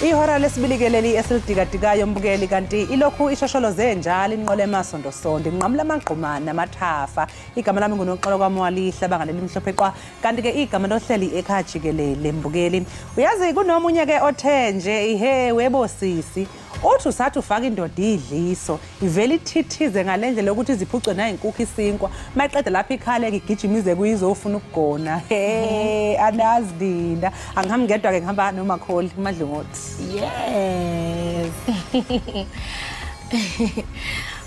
Ihora lesibili esilidikadikayo mbukeli kanti ilokhu ishosholoze njalo inqole emasondo sonke inqamla amagqumana amathafa igama lami ngunoxolo kwaMwalihle bangaleli mhlopheqwa kanti ke igama lohleli Ekhaya Jikelele mbukeli uyazi kunomunye ke othenje ihe webosisi othi usathi ufaka indoda idliso ivela ithithize ngalendlela ukuthi iziphucwe na inkukhu isinkwa maqeda lapha ikhale ke igijimize kuyizofuna ukugona anazi dinda angihambi ngedwa ke ngihamba noMakholi uMadlungothi yes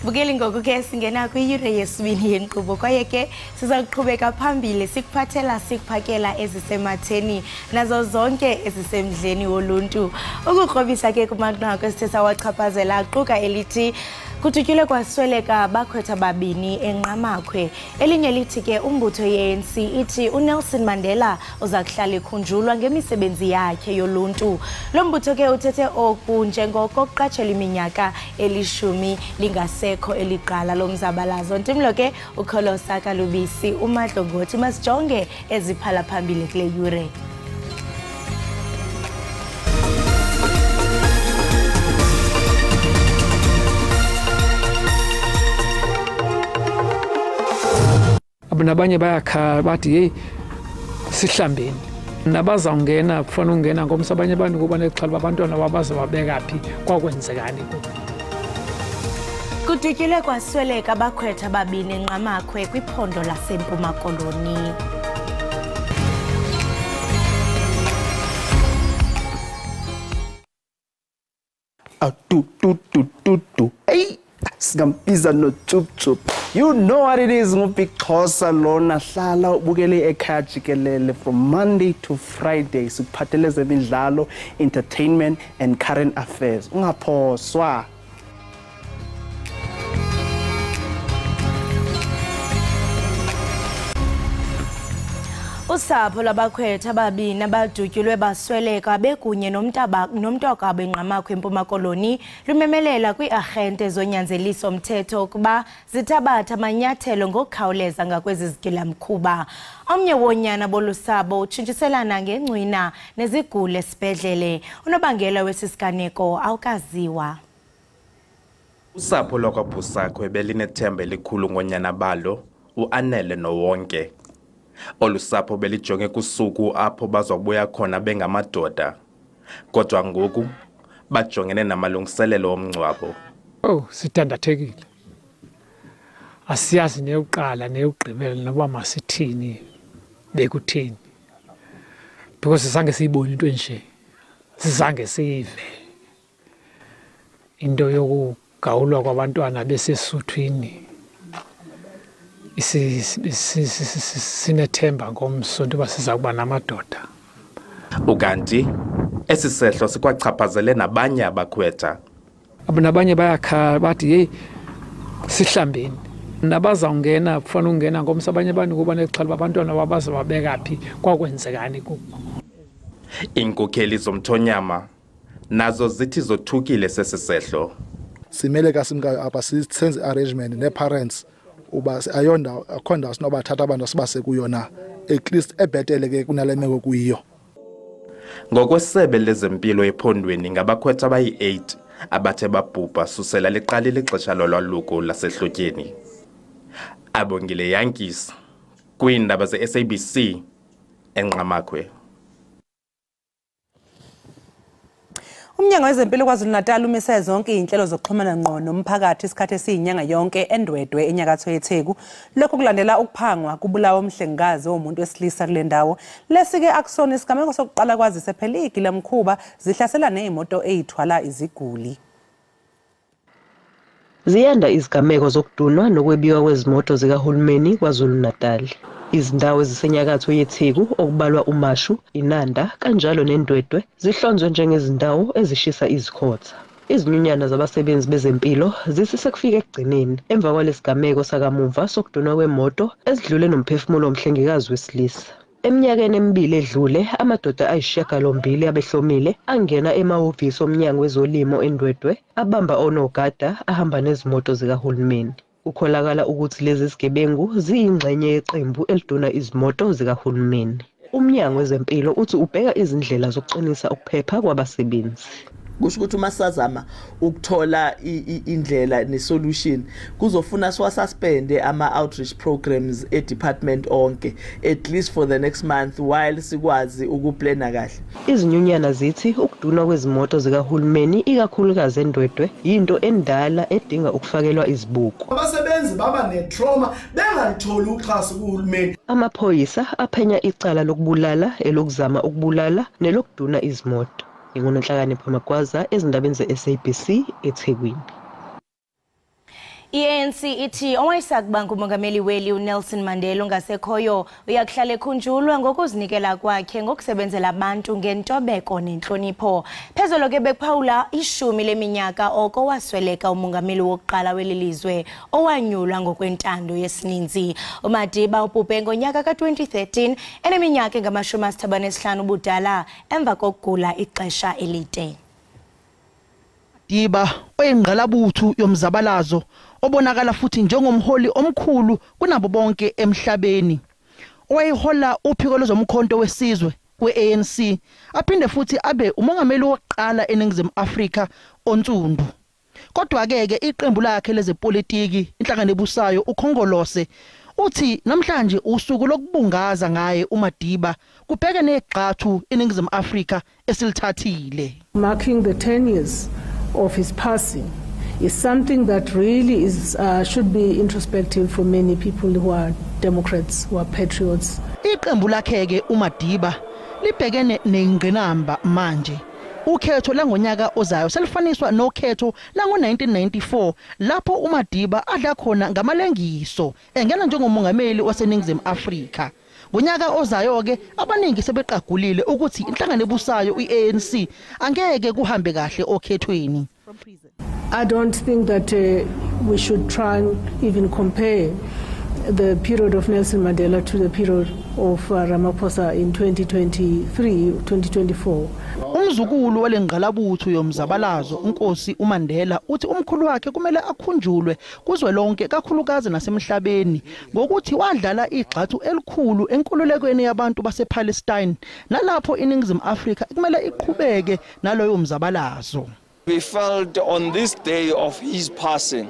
Bukeli ngoku ke singena kwi-yure yesibini yenkqubo kwaye ke siza kuqhubeka phambili sikuphathela sikuphakela ezisematheni nazo zonke ezisemdleni woluntu ukukrobisa ke kumanqaku esithe sawachaphazela aquka elithi kututyulwe kwasweleka bakhwetha babini enqamakhwe elinye lithi ke umbutho ye-ANC ithi uNelson Mandela uza kuhlala ekhunjulwa ngemisebenzi yakhe yoluntu lo mbutho ke uthethe oku njengoko kuqatshelwa iminyaka 10 lingasekho eliqala lomzabalazo ntimlo ke ukholosa kalubisi uMadlungothi masijonge eziphala phambili kule yure nabanye bayakhala bathi hey sihlambeni nabazawungena kufanele ungena ngomsa abanye abantu kuba nexhala abantwana babaze babeka phi kwakwenzekani kututyulwe kwasweleka bakhwetha babini enqamakhwe kwiphondo laseMpuma Koloni Hey Sigambiza no chup. You know what it is ngubixhosa lona hlala ubukele Ekhaya Jikelele from Monday to Friday sikuphathele zemidlalo, entertainment and current affairs. Ungaphoswa. Usapho labakhwetha babini abadutyulwe basweleka bekunye nomntaka benqamakhwe eMpuma Koloni lumemelela kwi-arhente zonyanzeliso mthetho ukuba zithabatha amanyathelo ngokukhawuleza ngakwezi zigilamkhuba. Omnye wonyana bolusabo utshintshiselana ngengcwina nezigulo esibhedlele unobangela wesisiganeko awukaziwa. Usapho lwakwaBhusakwe belinethemba elikhulu ngonyana balo uAnele noWonke. Olusapho belijonge kusuku apho bazobuya khona bengamadoda kodwa ngoku bajongene namalungiselelo omngcwabo sidandathekile asiyazi neyokuqala neyokugqibela noba masithini bekuthini because sizange siyibone into enje sizange sive into yokugawulwa kwabantwana besesuthwini sinethemba ngomsonto basiza kuba namadoda ukanti esisehlo sikwachaphazele nabanye abakhwetha nabanye bayakhala bathi hey sihlambeni nabazawungena kufanele ungena ngomsa abanye abantu kuba nexhala abantwana babaze babeka phi kwakwenzekani iinkokheli zomthonyama nazo zithi zothukile sesisehlo simele kasimka apha senze arrangement ne-parents uba ayonda akhonda sinobathatha abantu sibase kuyona at least ebhetele ke kunalemeko kuyiyo ngokwesebe lezempilo ephondweni ngabakhwetha abayi8 abathe babhubha susela liqalile ixesha lolwaluko lasehlotyeni abongile Yankees kwiindaba ze-SABC enqamakhwe Umnyango wezempilo KwaZulu-Natal umise zonke izinhlelo zokuxhumana ngqo nomphakathi isikhathi esiyinyanga yonke endwedwe enyakatho yeTheku lokho kulandela ukuphangwa kubulawa umhlengikazi womuntu wesilisa kule ndawo lesike akusona isigameko sokuqala kwazise phela igilamkhuba zihlasela nezimoto ezithwala iziguli Ziyanda izigameko zokudunwa nokwebiwa kwezimoto zikahulumeni KwaZulu-Natal Izindawo ezisenyakatho yeTheku okubalwa uMashu, iNanda kanjalo neNdwedwe zihlonzwe njengezindawo ezishisa izikhotha. Izinyunyana zabasebenzi bezempilo zisekufika ekugcineni emva kwalesigameko sakamuva sokudunwa kwemoto ezidlule nomphefumulo womhlengikazi wesilisa. Eminyakeni emibili edlule amadoda ayisishiyagalombili abehlomile angena emahhovisi omnyango wezolimo eNdwedwe abamba onogada ahamba nezimoto zikahulumeni. Ukholakala ukuthi lezi zigebengu ziyingxenye yeqembu eliduna izimoto zikahulumeni. umnyango wezempilo uthi ubheka izindlela zokuqinisa ukuphepha kwabasebenzi. Kusho ukuthi uma sazama ukuthola indlela ne-solution kuzofuna siwasuspende ama-outreach programs e-department onke at least for the next month while sikwazi ukuplana kahle. Izinyunyana zithi ukudunwa kwezimoto zikahulumeni ikakhulukazi endwedwe yinto endala edinga ukufakelwa izibuko. Abasebenzi baba ne-trauma bengalitholi uxhaso kuhulumeni. Amaphoyisa aphenya icala lokubulala, elokuzama ukubulala nelokuduna izimoto. Ingunenhlakani Phamagwaza ezindabeni ze-SABC eThekwini. I-ANC ithi owayesakuba ngumongameli weli uNelson Mandela ongasekhoyo uyakuhlala ekhunjulwe ngokuzinikela kwakhe ngokusebenzela abantu ngentobeko nenhlonipho. Phezolo ke bephawula 10 leminyaka oko wasweleka umongameli wokuqala welilizwe owanyulwa ngokwentando yesininzi. uMadiba ubhubhe ngonyaka ka-2013 eneminyaka engama-75 ubudala emva kokugula ixesha elide. Diba oyingqalabuthu yomzabalazo obonakala futhi njengomholi omkhulu kunabo bonke emhlabeni. Owayihola uphiko lwezomkhonto wesizwe kwe-ANC aphinde futhi abe umongameli wokuqala eNingizimu Afrika onsundu. Kodwa ke iqembu lakhe lezepolitiki inhlangano ebusayo ukhongolose uthi namhlanje usuku lokubungaza ngaye uMadiba kubheke negxathu eNingizimu Afrika esilithathile. Marking the 10 years of his passing is something that really is should be introspective for many people who are Democrats, who are patriots. Iqembu lakhe ke uMadiba libhekene nengqinamba manje. Ukhetho langonyaka ozayo selifaniswa nokhetho lango-1994 lapho uMadiba adla khona ngamalengiso engena njengomongameli waseNingizimu Afrika. Ngonyaka ozayo ke abaningi sebeqagulile ukuthi inhlangano ebusayo i-ANC angeke kuhambe kahle okhethweni. I don't think that we should try and even compare the period of Nelson Mandela to the period of Ramaphosa in 2023-2024. Umzukulu walengqalabuthu yomzabalazo uNkosi uMandela uthi umkhulu wakhe kumele akhunjulwe kuzwelonke kakhulukazi nasemhlabeni ngokuthi wadlala igxathu elikhulu enkululekweni yabantu basePalestine nalapho iNingizimu Afrika kumele iqhubeke naloyo mzabalazo. We felt on this day of his passing,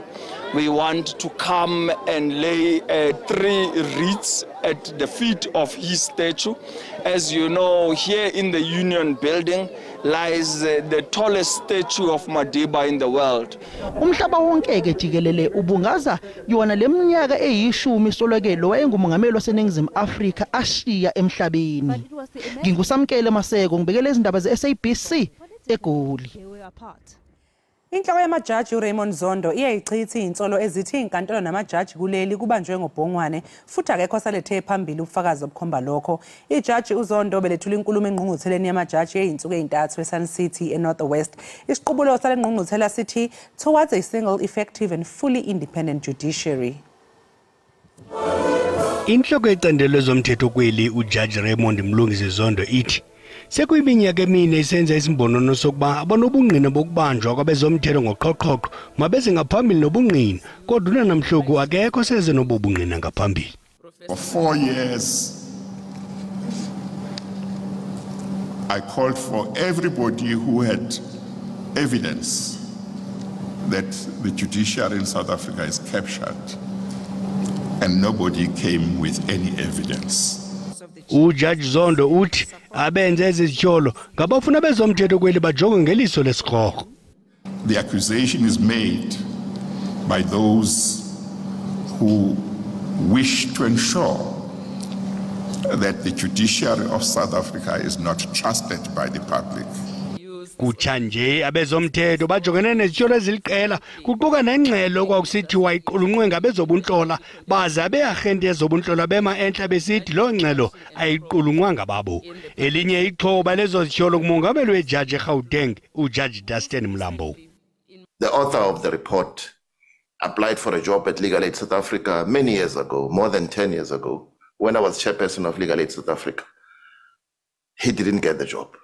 we want to come and lay 3 wreaths at the feet of his statue. As you know, here in the Union Building lies the tallest statue of Madiba in the world. Umhlaba wonke ke jikelele ubungaza yona leminyaka eyi10 solwekelo wayengumongameli waseNingizimu Afrika ashiya emhlabeni. Ngingusamkele Maseko ngibekele izindaba ze-SABC eGoli. Inhloko yamajaji uRaymond Zondo iyayichitha insolo ezithi inkantolo namajaji kuleli kubanjwe ngobhongwane futhi akekho salethe phambili ubufakazi obukhomba lokho. Ijaji uZondo belethula inkulumo engqungqutheleni yamajaji eyinsuku ezintathu eSun City eNorth West. Isiqubulo sale ngqungquthela sithi towards a single, effective and fully independent judiciary. Inhloko ecandelo lezomthetho kweli uJudge Raymond Mlungisi Zondo ithi sekuyiminyaka emine isenza isimbonono sokuba abanobungqina bokubanjwa kwabezomthetho ngoqhoqhoqo mabeze ngaphambili nobungqina kodwa namhloku akekho seze nobubungqina ngaphambili. For 4 years I called for everybody who had evidence that the judiciary in South Africa is captured and nobody came with any evidence. uJudge Zondo uthi abenze ezitsholo ngabafuna bezomthetho kweli bajonge ngeliso lesikhogo. The accusation is made by those who wish to ensure that the judiciary of South Africa is not trusted by the public. Kuchanje abezomthetho bajongene nezitsholo eziliqela kuquka nengxelo kwakusithiwa iqulunqwe ngabezobunhlola baza abeagente ezobunhlola bema enhla besithi lo ngxelo ayiqulunqwanga babo. Elinye ixhoba lezo zitsholo kumongameli wejaji eGauteng uJudge Dustin Mlambo. The author of the report applied for a job at Legal Aid South Africa many years ago, more than 10 years ago, when I was chairperson of Legal Aid South Africa. He didn't get the job.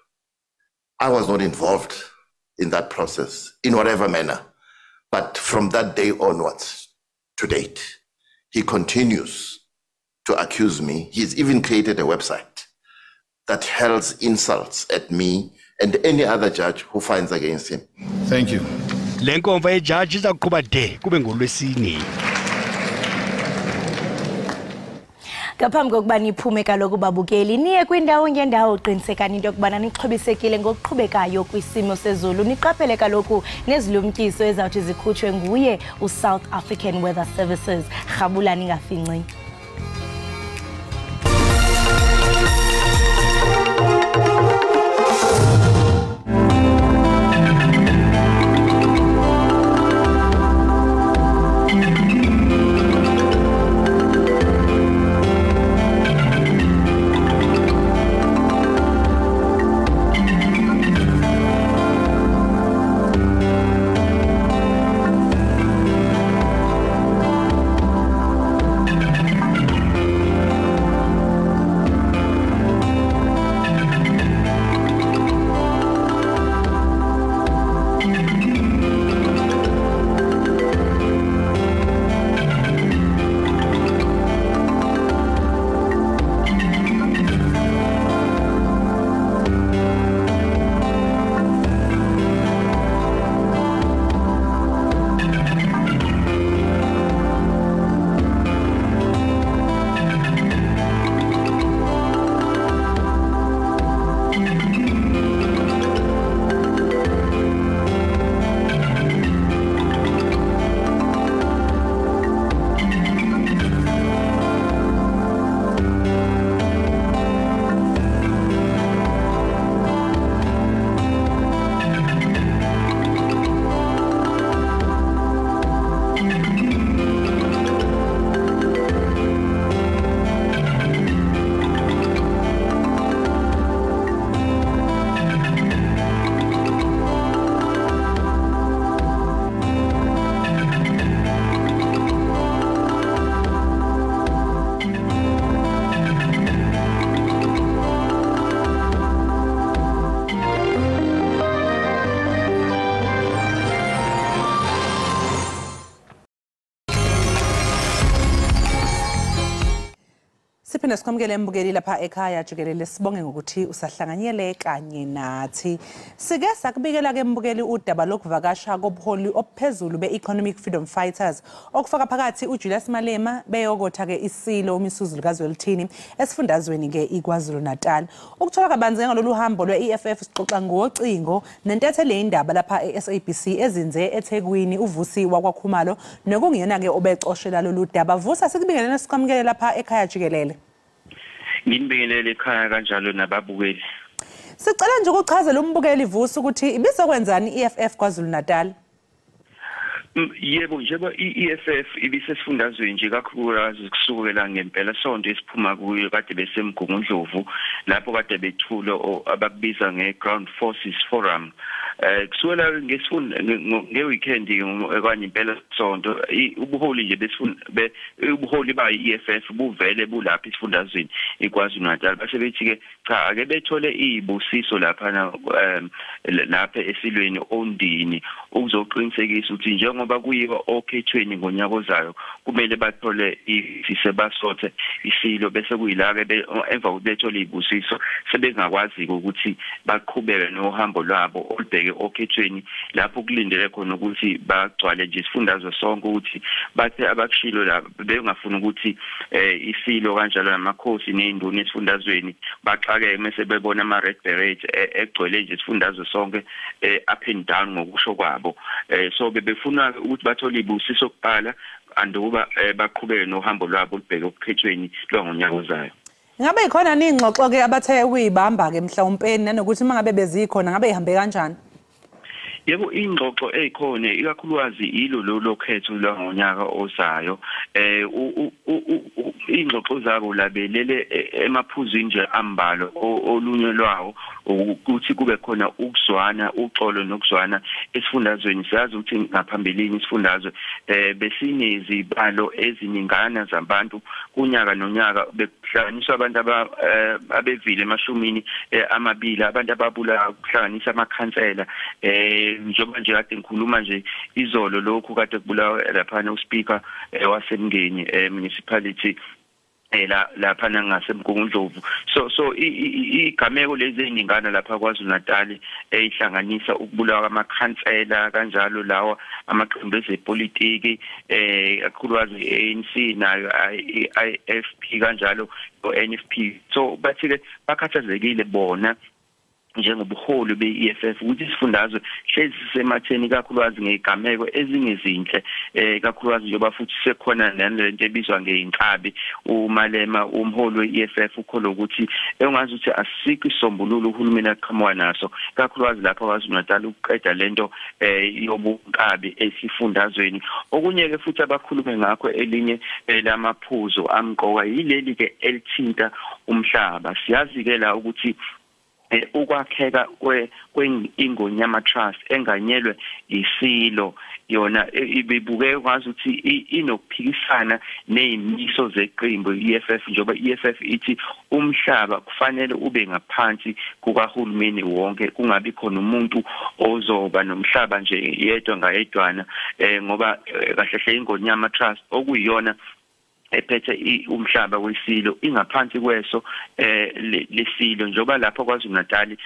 I was not involved in that process in whatever manner. But from that day onwards, to date, he continues to accuse me. He's even created a website that hurls insults at me and any other judge who finds against him. Thank you. Le nkomfa yejaji iza kuqhuba de kube ngolwesine. Ngaphambi kokuba niphume kaloku babukeli niye kwindawo ngendawo qinisekani into yokubana nixhobisekile ngokuqhubekayo kwisimo sezulu niqaphele kaloku nezilumkiso ezawuthi zikhutshwe nguye uSouth African Weather Services. Rhabula ningafinci. Siphinde sikwamukele mbukeli lapha ekhaya Jikelele sibonge ngokuthi usahlanganyele kanye nathi. Sike sakubikela ke mbukeli udaba lokuvakasha kobuholi ophezulu be-Economic Freedom Fighters okufaka phakathi uJulius Malema beyokotha ke isilo uMisuzu likazwelithini esifundazweni ke iKwaZulu Natal. Ukuthola kabanzi ngalolu hambo lwe-EFF sixoxa ngocingo nentethele indaba lapha e-SABC ezinze eThekwini uvusi wakwaKhumalo nokungiyena ke obecoshela lolu daba. Vusa sikubingelele sikwamukele lapha ekhaya Jikelele. Nginibingelele ekhaya kanjalo nababukeli. Sicela nje ukuchazela umbukeli Vusi ukuthi ibizokwenzani iEFF KwaZulu Natal. Yebo njengoba iEFF ibisesifundazweni nje kakhulukazi kusukela ngempela sonto esiphuma kuyo kade besemgungundlovu lapho kade bethulo abakubiza ngeGround Forces Forum. Kusukela ngeweekend okanye impela sonto ubuholi nje ubuholi ba-EFF buvele bulapha esifundazweni iKwaZulu Natal base bethi ke cha ake bethole izibusiso lapha lapha esilweni ondini ukuzoqinisekisa ukuthi njengoba kuyiwa okhethweni ngonyaka ozayo kumele bathole ifise basothe isilo bese kuyilake emva kokuthi bethole izibusiso sebengakwazi ukuthi baqhubeke nohambo lwabo olubheke okhethweni lapho kulindele khona ukuthi bagcwale nje isifundazwe sonke ukuthi bathe abakushilo la bengafuna ukuthi isilo kanjalo namakhosi nezinduna esifundazweni baxake mase bebona ama red beret egcwele nje isifundazwe sonke up and down ngokusho kwabo so bebefuna ukuthi bathole izibusiso kuqala anduba baqhubeke nohambo lwabo olubheke okhethweni lwangonyaka ozayo. Ngabe ikhona ningxoxo ke abathe ukuyibamba ke mhlawumpe nanokuthi mangabe bezikhona ngabe ihambe kanjani? Yebo ingxoxo ezikhona ikakhulukazi ilo lokhetho lwangonyaka ozayo ingxoxo zabo labelele emaphuzini nje ambalo olunye lwawo ukuthi kube khona ukuzwana uxolo nokuzwana esifundazweni siyazi ukuthi ngaphambilini isifundazwe besinezibalo eziningana zabantu kunyaka nonyaka bekuhlanganiswa abantu abevile emashumini amabili abantu ababula kuhlanganisa amakhansela njengoba nje kade ngikhuluma nje izolo lokhu kade kubulawa lapha uSpeaker wasemngeni municipality lapha nangasemgungundlovu so igameko lezi eningana lapha KwaZulu-Natal ehlanganisa ukubulawa kwamakhansela kanjalo lawo amaqembu ezepolitiki kakhulukazi ANC nayo IFP kanjalo NFP so bathi ke bakhathazekile bona njengobuholi be-EFF ukuthi isifundazwe hlezi sisematheni kakhulukazi ngezigameko ezingezinhle kakhulukazi njengoba futhi sekhona nalento ebizwa ngeinqabi umalema umholi we-EFF ukholwa ukuthi engazi ukuthi asikho isombululo uhulumeni aqhamuka naso kakhulukazi lapha KwaZulu-Natal ukuqeda lento yobunkabi esifundazweni okunye ke futhi abakhulume ngakho elinye lamaphuzo amqoka yileli ke elithinta umhlaba siyazi ke la ukuthi ukwakheka kweingonyama trust enganyelwe isilo yona ibibuke kwazi ukuthi inokuphikisana nezimiso zeqembu EFF njengoba EFF ithi umhlaba kufanele ube ngaphansi kukahulumeni wonke kungabi khona umuntu ozoba nomhlaba nje yedwa ngayedwana ngoba kahle hle ingonyama trust okuyiyona ephethe umhlaba wesilo ingaphansi kweso lesilo njengoba lapha KwaZulu-Natal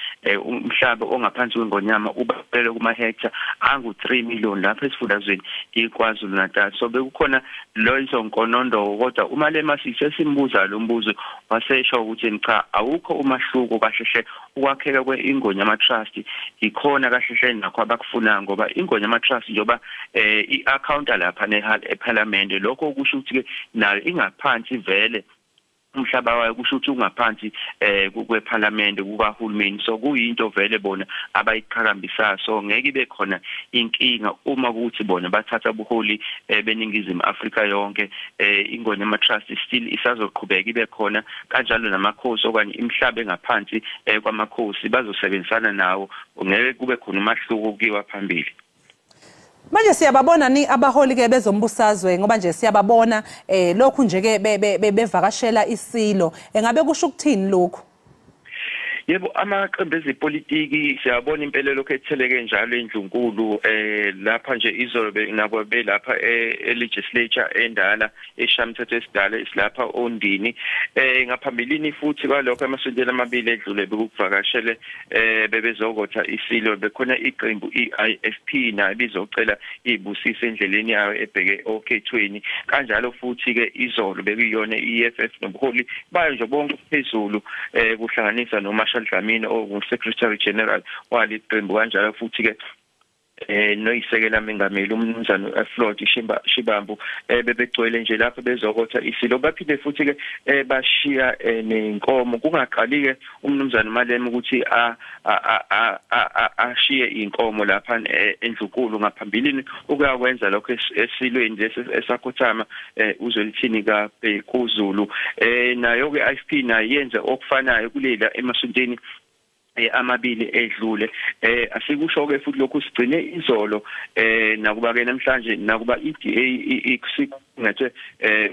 umhlaba ongaphansi kwengonyama ubabele kuma hectare angu 3 million lapha esifundazweni iKwaZulu-Natal so bekukhona loyiso nkonondo kodwa umalema sisesimbuza lo mbuzo wasesho ukuthi cha awukho umahluko kahle hle ukwakheka kweingonyama trust ikhona kahle hle nakho abakufuna ngoba ingonyama trust njengoba iaccount lapha eParliament lokho kusho ukuthi nayo ingaphansi vele umhlaba wayo kusho ukuthi ungaphansi kweParliament kukahulumeni so kuyinto vele bona abayiqhakambisa so ngeke ibe khona inkinga uma ukuthi bona bathatha ubuholi beningizimu Afrika yonke ingonyama trust still isazoqhubeka ibe khona kanjalo namakhosi okanye imhlaba engaphansi kwamakhosi bazosebenzisana nawo ngeke kube khona umahluko kuyiwa phambili. Manje siyababona ni abaholi ke bezombusazwe ngoba nje siyababona lokhu nje ke bevakashela isilo engabe kusho ukuthini lokho Yebo amaqembu ezepolitiki siyabona impela lokho etheleke njalo endlunkulu lapha nje izolo nabo belapha legislature endala eshamthetho esidala isilapha ondini ngaphambilini futhi kwalokho emasontweni amabili edlule bekuvakashele bebezokotha isilo bekhona iqembu iIFP na bizocela ibusise endleleni yayo ebheke okhethweni kanjalo futhi ke izolo bekuyona iEFF nobuholi bayo nje bonke phezulu kuhlanganisa noMarshall Dlamini Secretary General waliqembu kanjalo futhi ke noyisekela mengameli umnumzana Floyd Shibambu bebegcwele nje lapha bezokotha isilo baphinde futhi ke bashiya nenkomo kungaqali ke umnumzana Malema ukuthi ashiye inkomo lapha endlukulu ngaphambilini ukuyakwenza lokho esilweni lesakhothama uzolithini ka kuZulu nayo ke IFP nayo yenza okufanayo kulela emasontweni amabili edlule asikusho ke futhi lokhu sigcine izolo nakuba ke namhlanje nakuba iDA isingathe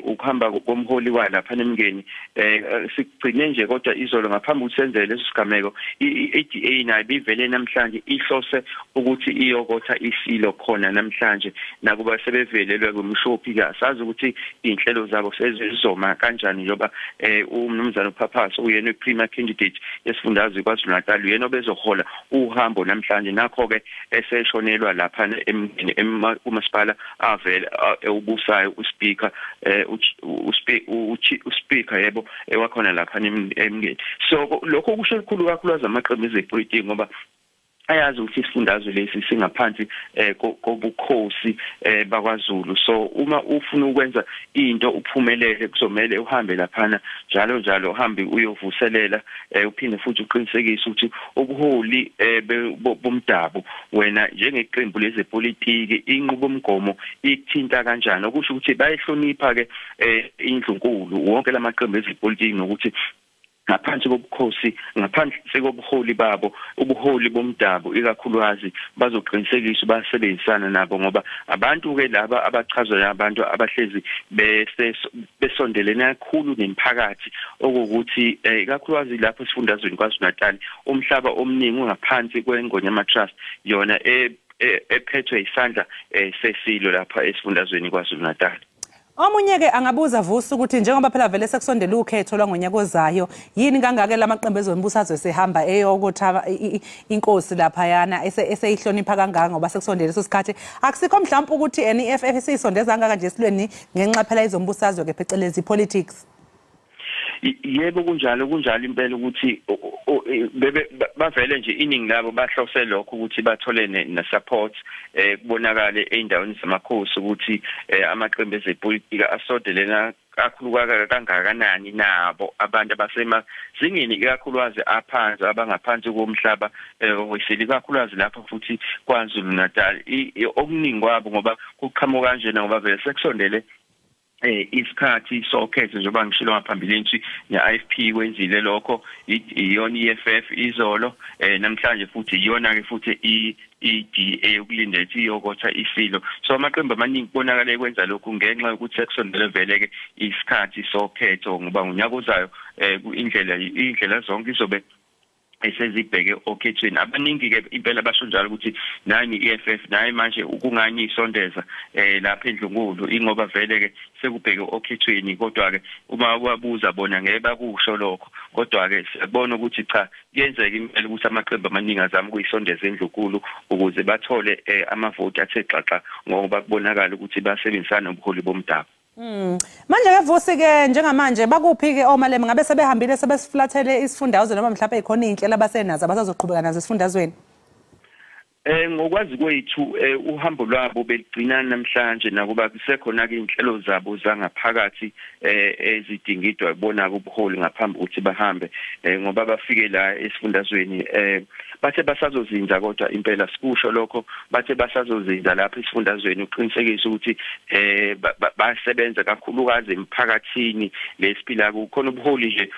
ukuhamba komholi walapha nemngeni sigcine nje kodwa izolo ngaphambi ukuthi senze leso sigameko iDA nayo bivele namhlanje ihlose ukuthi iyokotha isilo khona namhlanje nakuba sebevelelwe kumshophi ka sazi ukuthi inhlelo zabo sezizoma kanjani njoba umnumzana uPhaphaso uyena iprima candidate yesifundazwe KwaZulu-Natal uyena obezohola uhambo namhlanje nakho ke eseshonelwa lapha umasipala avela ubusayo uSpeaker uSpeaker yebo ewakhona lapha emngeni so lokho kusho kakhulu amaqembu ezepolitiki ngoba ayazi ukuthi isifundazwe lesi singaphansi kobukhosi bakwaZulu so uma ufuna ukwenza into uphumelele kuzomela uhambe laphana njalo uhambe uyovuselela uphinde futhi uqinisekise ukuthi ubuholi bomdabu wena njengeqembu lezepolitiki inqubomgomo ikuthinta kanjani okusho ukuthi bayihlonipha ke indlunkulu wonke lamaqembu ezepolitiki nokuthi ngaphansi kobukhosi ngaphansi kobuholi babo ubuholi bomdabu ikakhulukazi bazoqinisekisa basebenzisana nabo ngoba abantu ke laba abachazwa abantu abahlezi besondelene kakhulu nemphakathi okuthi ikakhulukazi lapho esifundazweni KwaZulu-Natal umhlaba omningi ungaphansi kwengonyama trust yona ephethwe isandla sesilo lapha esifundazweni KwaZulu-Natal. Omunye ke angabuza Vusi ukuthi njengoba phela vele sekusondela ukhetho lwangonyaka ozayo yini kangake lamaqembu ezombusazwe sehamba eyokutha inkosi lapha yana eseyihlonipha kangaka ngoba sekusondela leso sikhathi akusikho mhlawumbe ukuthi NEFF isisondeza kangaka nje esilweni ngenxa phela izombusazwe ke phecelezi politics. Yebo kunjalo impela ukuthi bavele nje iningi labo bahlose lokho ukuthi bathole ne support kubonakale eindaweni zamakhosi ukuthi amaqembu ezepolitika asondelena kakhulu kangakanani nabo abantu abasema zingeni kakhulukazi aphansi abangaphansi komhlaba weseli kakhulukazi lapha futhi kwaZulu Natal okuningi kwabo ngoba kuqhamuka kanje ngoba vele sekusondele isikhathi sokhetho njengoba ngishilo ngaphambilini nje ne-IFP wenzile lokho iyona EFF izolo namhlanje futhi iyona ke futhi iDA ukulindela ukuthi iyokotha isilo so amaqembu amaningi kubonakala ekwenza lokhu ngenxa yokuthi sekusondele vele ke isikhathi sokhetho ngoba unyaka ozayo indlela zonke izobe esezibheke okhethweni abaningi ke impela basho njalo ukuthi nani EFF naye manje ukungani isondeza lapha eNdlungulo ingoba vele ke sekubheke okhethweni kodwa ke uma wabuza bona ngeke bakusho lokho kodwa ke siyabona ukuthi cha kuyenzeka impela ukuthi amaqembu amaningi azama ukuyisondeza eNdlungulo ukuze bathole amavoti athe xaxa ngoba kubonakala ukuthi basebenzisana nobuholi bomdabu. Manje ke Vusi ke njengamanje bakuphi ke omaleme ngabe sebehambile sebesiflathele isifundazwe noma mhlawumbe ikhona inhlela abasenazo abasazoqhubeka nazo esifundazweni? Ngokwazi kwethu uhambo lwabo beligcina namhlanje nakuba kusekhona ke inhlelo zabo zangaphakathi ezidingidwa ibona ubuholi ngaphambi ukuthi bahambe ngoba bafike la esifundazweni bathe basazozinza kodwa impela sikusho lokho bathe basazozinza lapha esifundazweni uqinisekisa ukuthi basebenza kakhulukazi emphakathini lesiphila kukhona ubuholi nje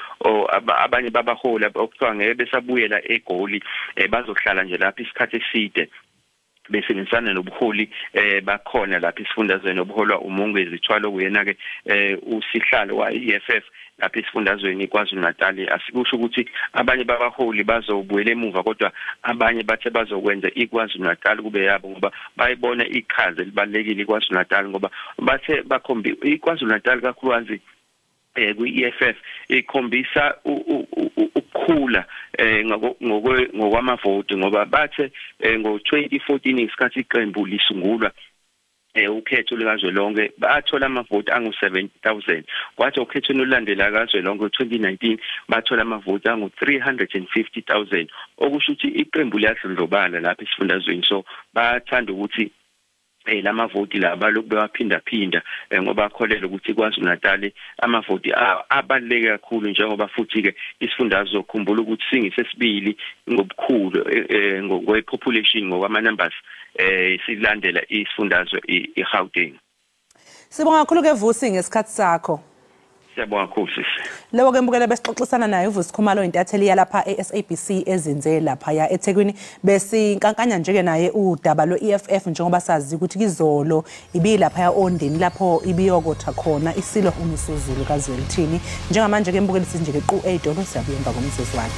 abanye babaholi okuthiwa ngeke besabuyela eGoli bazohlala nje lapha isikhathi eside besebenzisana nobuholi bakhona lapha isifundazweni obuholwa umongezi ithwalo kuyena ke usihlalo wa EFF lapha isifundazweni kwaZulu Natal asikusho ukuthi abanye babaholi bazobuyela emuva kodwa abanye bathe bazokwenza iKwaZulu Natal kube yabo ngoba bayibona iqhaza elibalekile iKwaZulu Natal ngoba bathe bakhombi iKwaZulu Natal kakhulukazi kwi-EFF ikhombisa ukukhula ngokwamavoti ngoba bathe ngo-2014 isikhathi iqembu lisungulwa ukhetho likazwelonke bathola amavoti angu-70,000 kwathi ukhethweni olulandela kazwelonke ngo-2019 bathola amavoti angu-350,000 okusho ukuthi iqembu liyadlondlobala lapha esifundazweni so bathanda ukuthi lamavoti la balokhu bewaphinda ngoba akholele ukuthi KwaZulu Natal amavoti abaluleke kakhulu njengoba futhi ke isifundazwe zokhumbula ukuthi singisesibili ngobukhulu ngokwe-population ngokwama numbers silandela isifundazwe iGauteng. Sibonga kakhulu ke Vusi ngesikhathi sakho. Siyabonga kakhulu sisi. Lewo ke mbukele besixoxisana naye uVusi Khumalo intatheli yalapha eSABC ezinze lapha ya eThekwini bese inkankanya nje ke naye udaba lwe-EFF njengoba sazi ukuthi kizolo ibilapha ya Ondeni lapho ibiyokotha khona isilo uMisuzulu kaZwelithini njengamanje ke mbukele sinje ke qu 8 siyabuya emva komsuzwana.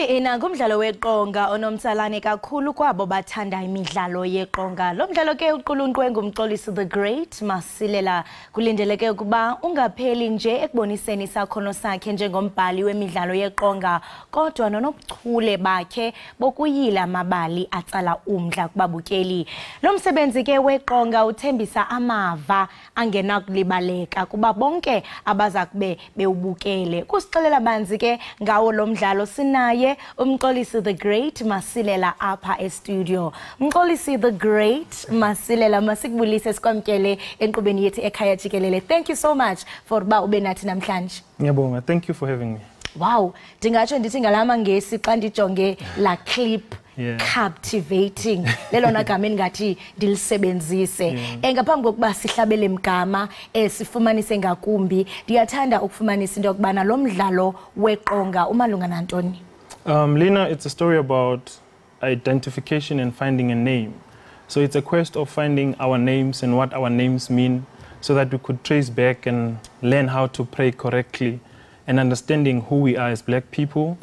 Babukeleli ngumdlalo weqonga onomtsalane kakhulu kwabo bathanda imidlalo yeqonga. Lo mdlalo ke uqulunqwe ngumxolisi The Great Masilela. Kulindeleke ukuba ungapheli nje ekuboniseni isakhono sakhe njengombhali wemidlalo yeqonga, kodwa nonobuchule bakhe bokuyila amabali atsala umdla kubabukeli. Lo msebenzi ke weqonga uthembisa amava angenakulibaleka kuba bonke abaza kube bewubukele. Kusixelela banzi ke ngawo lo mdlalo naye umxolisi The Great Masilela apha e-studio. Umxolisi The Great Masilela, masikubulise sikwamkele enkqubeni yethu Ekhaya Jikelele. Thank you so much for ba ube nathi namhlanje. Ngiyabonga, thank you for having me. Wow, ndingatsho ndithi ngalama ngesi xa ndijonge la clip. Yeah. Captivating lelona gama engathi ndilisebenzise. Ngaphambi kokuba sihlabele mgama sifumanise ngakumbi, ndiyathanda ukufumanisa into yokubana lo mdlalo weqonga umalunga nantoni. Lena, it's a story about identification and finding a name. So it's a quest of finding our names and what our names mean so that we could trace back and learn how to pray correctly and understanding who we are as black people.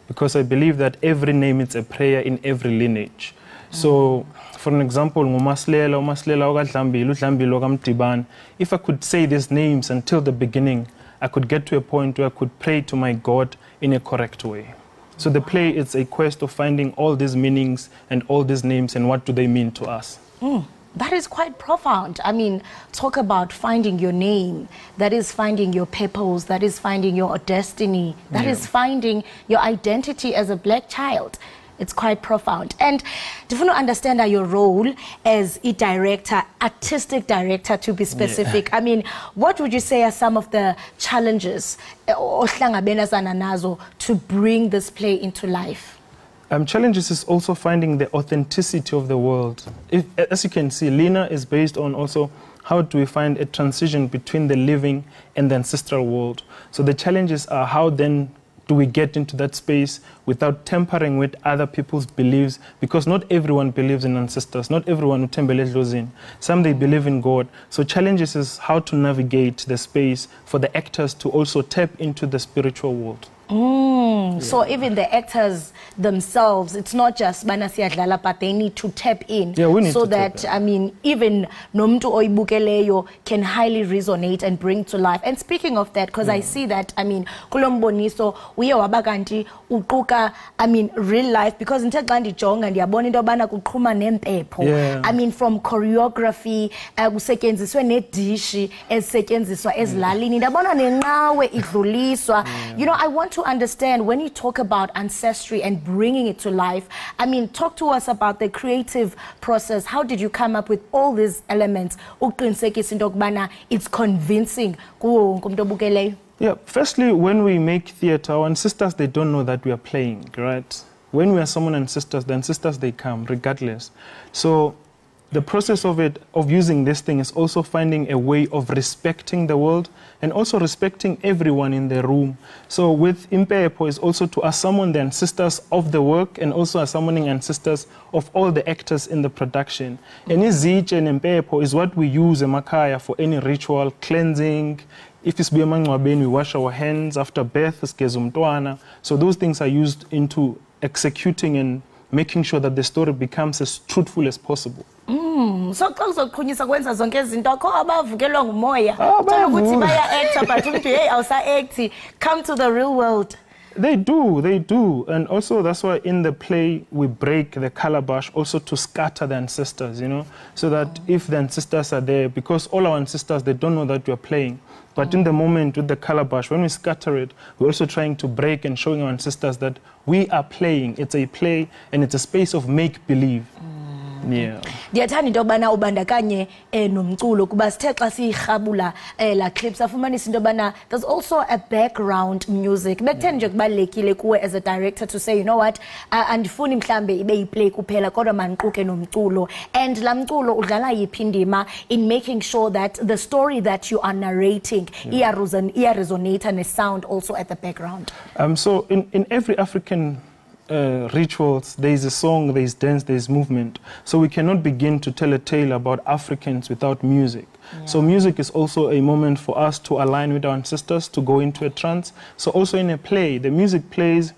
Because I believe that every name is a prayer in every lineage. So, for an example, if I could say these names until the beginning, I could get to a point where I could pray to my God in a correct way. So the play is a quest of finding all these meanings and all these names and what do they mean to us. That is quite profound. I mean, talk about finding your name. That is finding your purpose. That is finding your destiny. That is finding your identity as a black child. It's quite profound. And do you want to understand your role as a director, artistic director to be specific? I mean, what would you say are some of the challenges to bring this play into life? Challenges is also finding the authenticity of the world. As you can see, Lena is based on also how do we find a transition between the living and the ancestral world. So the challenges are how then do we get into that space without tampering with other people's beliefs, because not everyone believes in ancestors, not everyone some they believe in God. So challenges is how to navigate the space for the actors to also tap into the spiritual world. So even the actors themselves, it's not just banasiyadlala, but they need to tap in. We need so to that, I mean, even nomtu oibukeleyo can highly resonate and bring to life. And speaking of that, because I see that, I mean, kulomboniso, uye wabakanti uquka, I mean, real life, because in Teglandi Jong and yaboni dobana kukruma nempepo. I mean, from choreography, kusetyenziswe nedishi, esetyenziswa ezlalini, ndabona nenqawe idluliswa. You know, I want to understand when you talk about ancestry and bringing it to life. I mean, talk to us about the creative process. How did you come up with all these elements? It's convincing. Yeah, firstly, when we make theater, our ancestors, they don't know that we are playing, right? When we are summoning ancestors, the ancestors, they come regardless. So the process of using this thing is also finding a way of respecting the world and also respecting everyone in the room. So with Impepo is also to summon the ancestors of the work and also summoning ancestors of all the actors in the production. And Izij and Impepo is what we use in Ekhaya for any ritual, cleansing. If it's Biyamangwabeni, we wash our hands after birth. So those things are used into executing and making sure that the story becomes as truthful as possible. So xa uzoqhunyisa kwenza zonke izinto akho abavukelwa ngumoya thola ukuthi baya actor but umuntu hey awusa act, come to the real world. They do. And also that's why in the play we break the calabash also to scatter the ancestors, you know, so that if the ancestors are there, because all our ancestors, they don't know that we are playing. But in the moment with the calabash, when we scatter it, we're also trying to break and showing our ancestors that we are playing. It's a play and it's a space of make-believe. Ndiyathanda into yobana ubandakanye nomculo kuba sithe xa siyirhabula la clips afumanisa into yobana there's also a background music. Bekutheni nje kubalekile kuwe as a director to say, you know what, andifuni mhlambe ibe yiplay kuphela kodwa maniquke nomculo, and la mculo udlala yiphi indima in making sure that the story that you are narrating resonate and sound also at the background. So in every African rituals, there is a song, there is dance, there is movement. So we cannot begin to tell a tale about Africans without music. So music is also a moment for us to align with our ancestors, to go into a trance. So also in a play, the music plays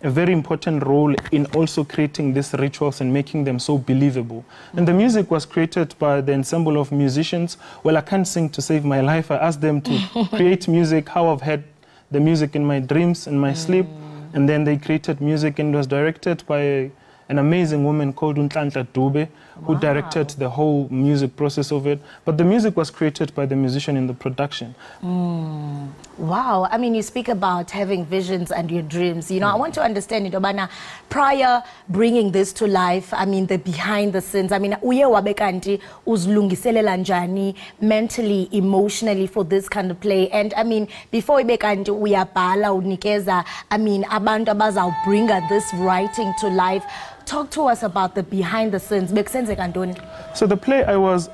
a very important role in also creating these rituals and making them so believable. And the music was created by the ensemble of musicians. Well, I can't sing to save my life. I asked them to create music, how I've had the music in my dreams, in my sleep. And then they created music, and it was directed by an amazing woman called Untlantla Dube, who directed the whole music process of it. But the music was created by the musician in the production. Wow. I mean, you speak about having visions and your dreams. You know, I want to understand, Indobana, prior bringing this to life, I mean, the behind the scenes. I mean, uye wabekanti uzlungiselela njani mentally, emotionally for this kind of play. And I mean, before ibekanti uyabhala unikeza, I mean, abantu abaza bring this writing to life. Talk to us about the behind the scenes. So the play I was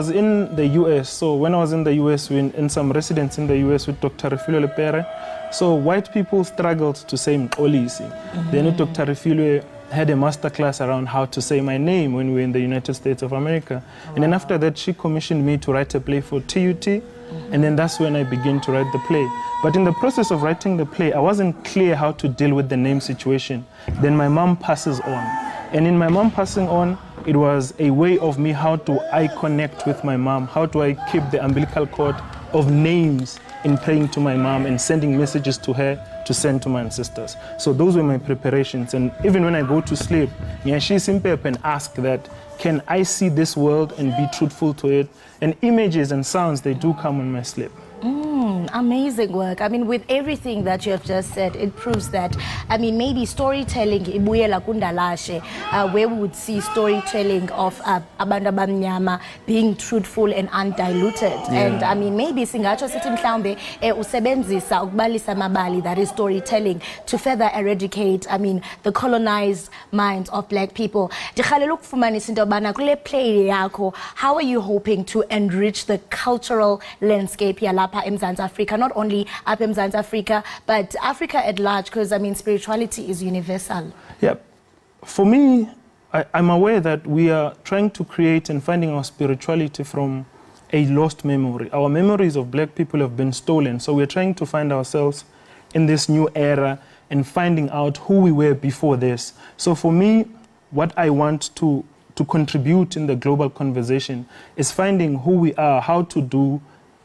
in the US. So when I was in the US, we in some residence in the US with Dr. Refilwe Lepere. So white people struggled to say Mkolisi. Then Dr. Refilwe had a master class around how to say my name when we were in the United States of America. And then after that, she commissioned me to write a play for TUT. And then that's when I began to write the play. But in the process of writing the play, I wasn't clear how to deal with the name situation. Then my mom passes on. And in my mom passing on, it was a way of me, how do I connect with my mom? How do I keep the umbilical cord of names in praying to my mom and sending messages to her to send to my ancestors? So those were my preparations. And even when I go to sleep, she's simple and ask that, can I see this world and be truthful to it? And images and sounds, they do come in my sleep. Amazing work. I mean, with everything that you have just said, it proves that, I mean, maybe storytelling, where we would see storytelling of abantu abamnyama being truthful and undiluted. And I mean, maybe singacho sithi mhlawumbe usebenzisa ukubalisa amabali, that is storytelling, to further eradicate, I mean, the colonized minds of black people. Jikelele ukufumanisa into yobana kule play yakho, how are you hoping to enrich the cultural landscape yalapha eMzantsi Africa, not only up in Mzantsi Africa, but Africa at large, because I mean, spirituality is universal. Yeah, for me, I'm aware that we are trying to create and finding our spirituality from a lost memory. Our memories of black people have been stolen, so we're trying to find ourselves in this new era and finding out who we were before this. So for me, what I want to contribute in the global conversation is finding who we are, how to do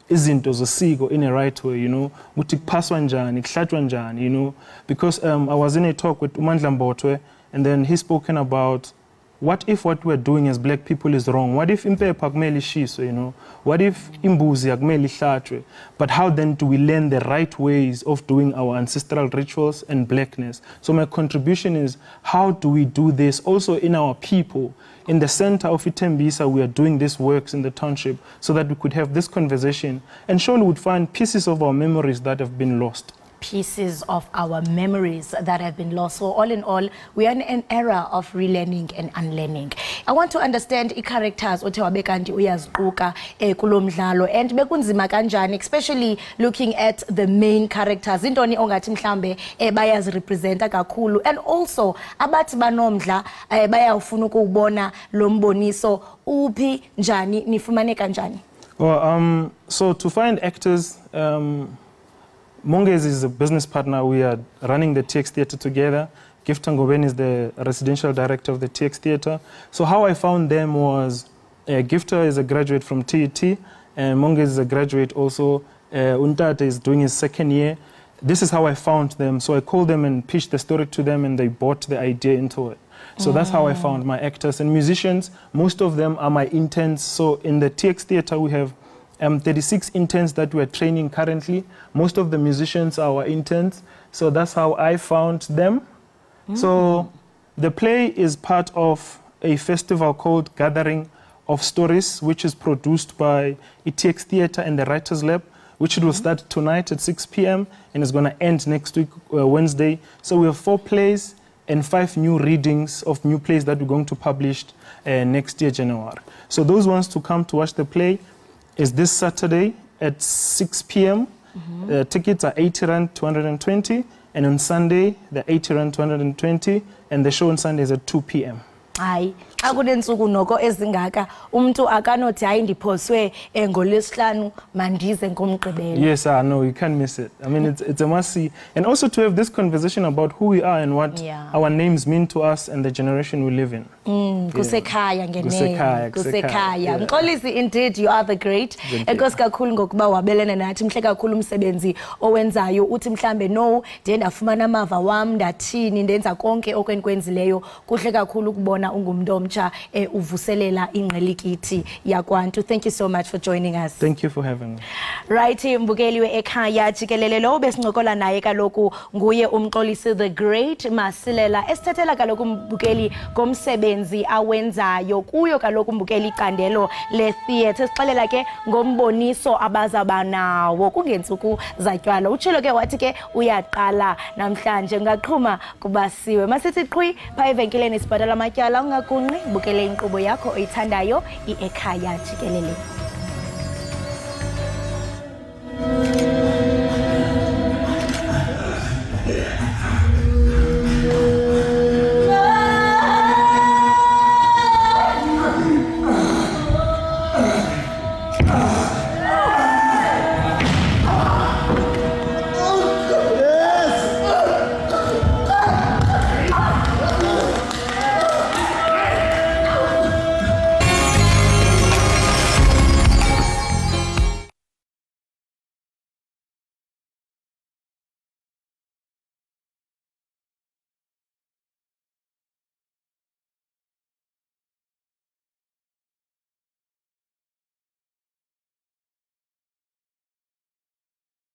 izinto zosiko in a right way, you know, ukuthi kuphaswa njani, kuhlatshwa njani, you know, because I was in a talk with Umandla Mbotwe, and then he's spoken about what if what we're doing as black people is wrong? What if impepha kumele ishiswe, you know? What if imbuzi akumele ihlatshwe? But how then do we learn the right ways of doing our ancestral rituals and blackness? So my contribution is, how do we do this also in our people? In the center of Itembisa, we are doing these works in the township so that we could have this conversation and surely would find pieces of our memories that have been lost. Pieces of our memories that have been lost. So all in all, we are in an era of relearning and unlearning. I want to understand the characters othe wabekanti uyaziquka kulo mdlalo, and bekunzima kanjani, especially looking at the main characters. Intoni ongathi mhlambe bayazirepresenta kakhulu, and also abathi banomdla bayafuna ukubona lo mboniso uphi njani nifumane kanjani? Well, so to find actors, Mongezi is a business partner. We are running the TX Theatre together. Gifta Ngobeni is the residential director of the TX Theatre. So how I found them was, Gifta is a graduate from TET, and Mongezi is a graduate also. Untate is doing his second year. This is how I found them. So I called them and pitched the story to them, and they bought the idea into it. So that's how I found my actors and musicians. Most of them are my interns. So in the TX Theatre, we have 36 interns that we're training currently. Most of the musicians are our interns. So that's how I found them. So the play is part of a festival called Gathering of Stories, which is produced by TX Theatre and the Writers Lab, which will start tonight at 6 p.m. and is going to end next week, Wednesday. So we have 4 plays and 5 new readings of new plays that we're going to publish next year, January. So those ones to come to watch the play is this Saturday at 6 p.m. Tickets are 80 Rand, 220. And on Sunday, the 80 Rand, 220. And the show on Sunday is at 2 p.m. hayi akunensuku noko ezingaka umuntu akanothi hayi ndiphoswe ngolwesihlanu mandize ngomgqibelo. Yes, no, you can't miss it. I mean, it's a must see. And also to have this conversation about who we are and what our names mean to us and the generation we live in. Kusekhaya ngenene. Kusekhaya. Mxolisi, indeed you are the great. Enkosi kakhulu ngokuba wabelene nathi, mhle kakhulu umsebenzi owenzayo. Uthi mhlambe no, ndiye ndafumana amava wam, ndathini, ndenza konke okwenkwenzileyo. Kuhle kakhulu ukubona ungumntu omtsha uvuselela ingqelikiti yakwantu. Thank you so much for joining us. Thank you for having me. Right, mbukeli we-Ekhaya Jikelele lo besincokola naye kaloku nguye umxolisi the great Masilela esithathela kaloku mbukeli ngomsebenzi awenzayo kuyo kaloku mbukeli icandelo le-theatre. Sixelela ke ngomboniso abazaba nawo kungentsuku zatywala. Utshilo ke wathi ke uyaqala namhlanje ngaqhuma kubasiwe. Masithi qhwi pha evenkileni sibhatala amatyala ungakunqi bukele inkqubo yakho oyithandayo i-Ekhaya Jikelele.